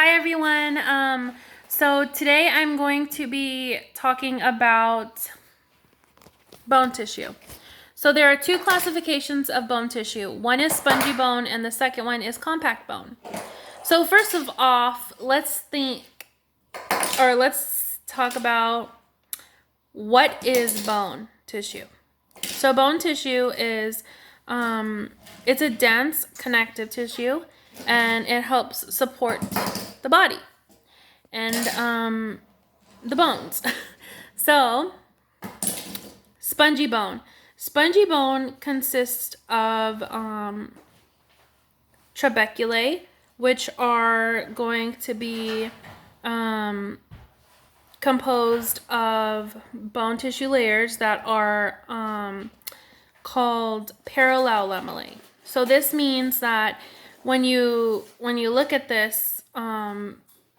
Hi everyone. So today I'm going to be talking about bone tissue. So there are two classifications of bone tissue. One is spongy bone and the second one is compact bone. So first of all, let's talk about what is bone tissue. So bone tissue is it's a dense connective tissue and it helps support the body and the bones. So, spongy bone. Spongy bone consists of trabeculae, which are going to be composed of bone tissue layers that are called parallel lamellae. So this means that when you look at this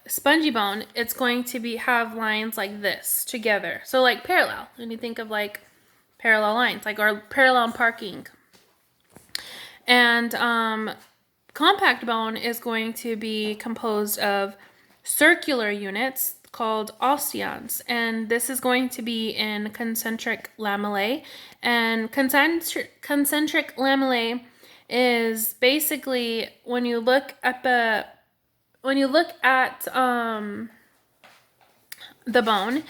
spongy bone, it's going to have lines like this together. So like parallel. When you think of like parallel lines, like our parallel parking. And compact bone is going to be composed of circular units called osteons, and this is going to be in concentric lamellae. And concentric lamellae is basically when you look at the bone,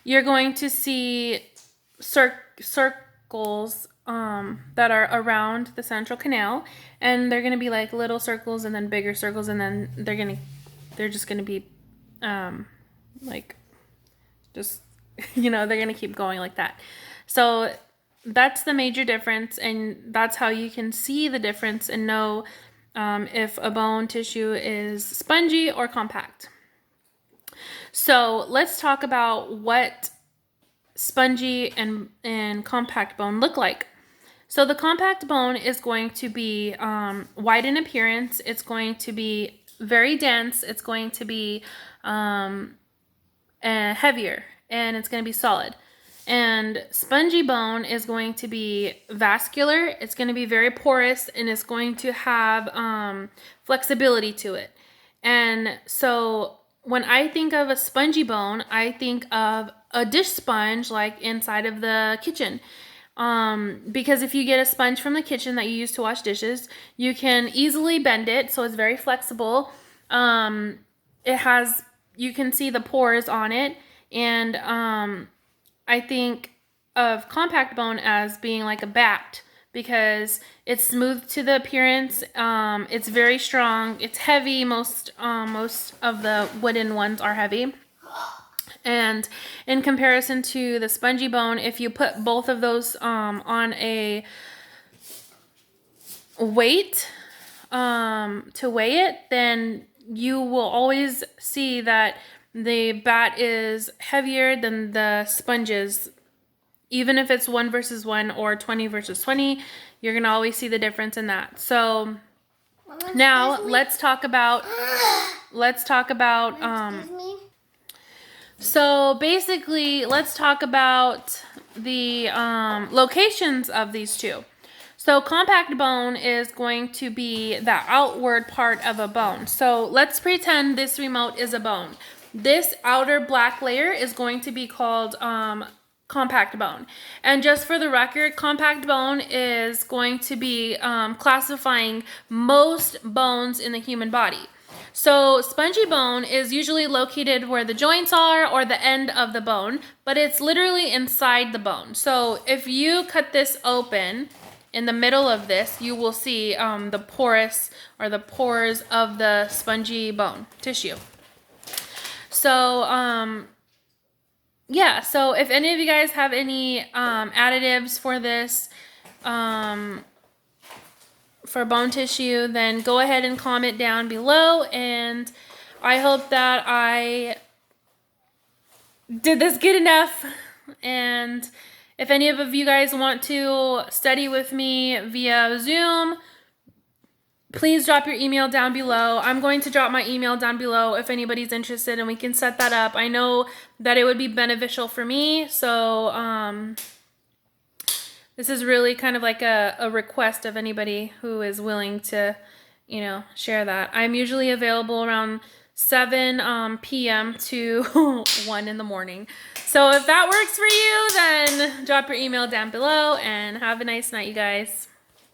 you're going to see circles that are around the central canal, and they're going to be like little circles and then bigger circles, and then they're just going to be like just they're going to keep going like that. So that's the major difference, and that's how you can see the difference and know if a bone tissue is spongy or compact. So let's talk about what spongy and compact bone look like. So the compact bone is going to be white in appearance. It's going to be very dense. It's going to be heavier, and it's going to be solid. And spongy bone is going to be vascular. It's going to be very porous, and it's going to have flexibility to it. And so when I think of a spongy bone, I think of a dish sponge like inside of the kitchen. Because if you get a sponge from the kitchen that you use to wash dishes, you can easily bend it, so it's very flexible. You can see the pores on it, and I think of compact bone as being like a bat because it's smooth to the appearance. It's very strong. It's heavy. Most of the wooden ones are heavy. And in comparison to the spongy bone, if you put both of those on a weight to weigh it, then you will always see that the bat is heavier than the sponges. Even if it's 1 versus 1 or 20 versus 20, you're going to always see the difference in that. So now let's talk about so basically, let's talk about the locations of these two. So compact bone is going to be the outward part of a bone. So let's pretend this remote is a bone. This outer black layer is going to be called compact bone. And just for the record, compact bone is going to be classifying most bones in the human body. So spongy bone is usually located where the joints are or the end of the bone, but it's literally inside the bone. So if you cut this open, in the middle of this, you will see the porous or the pores of the spongy bone tissue. So yeah, so if any of you guys have any additives for this, for bone tissue, then go ahead and comment down below, and I hope that I did this good enough. And if any of you guys want to study with me via Zoom, please drop your email down below. I'm going to drop my email down below if anybody's interested, and we can set that up. I know that it would be beneficial for me, so this is really kind of like a request of anybody who is willing to, share that. I'm usually available around 7 p.m. to 1 in the morning. So if that works for you, then drop your email down below and have a nice night, you guys.